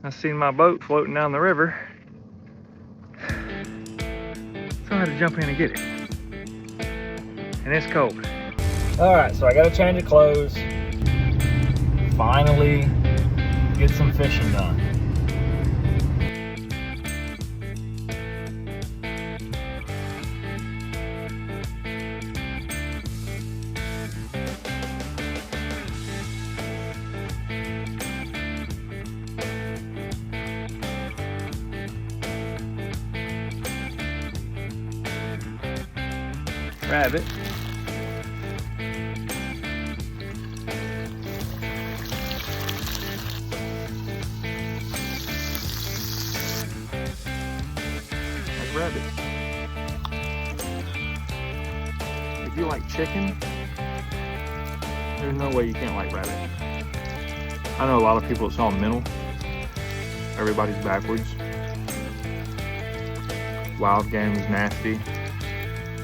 I seen my boat floating down the river, so I had to jump in and get it. And it's cold. All right, so I got a change of clothes. Finally get some fishing done. Rabbit. Like rabbits. If you like chicken, there's no way you can't like rabbit. I know a lot of people, it's all mental. Everybody's backwards. Wild game is nasty,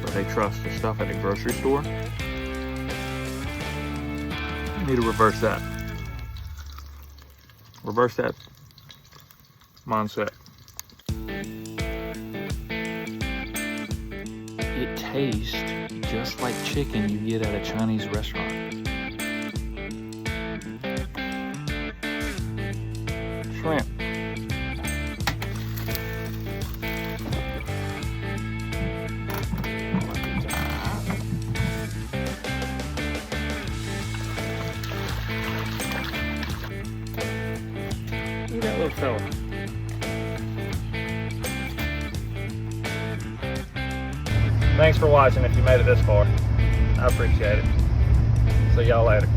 but they trust the stuff at the grocery store. You need to reverse that. Reverse that mindset. It tastes just like chicken you get at a Chinese restaurant. Shrimp. Look at that little fella. Thanks for watching if you made it this far. I appreciate it. See y'all later.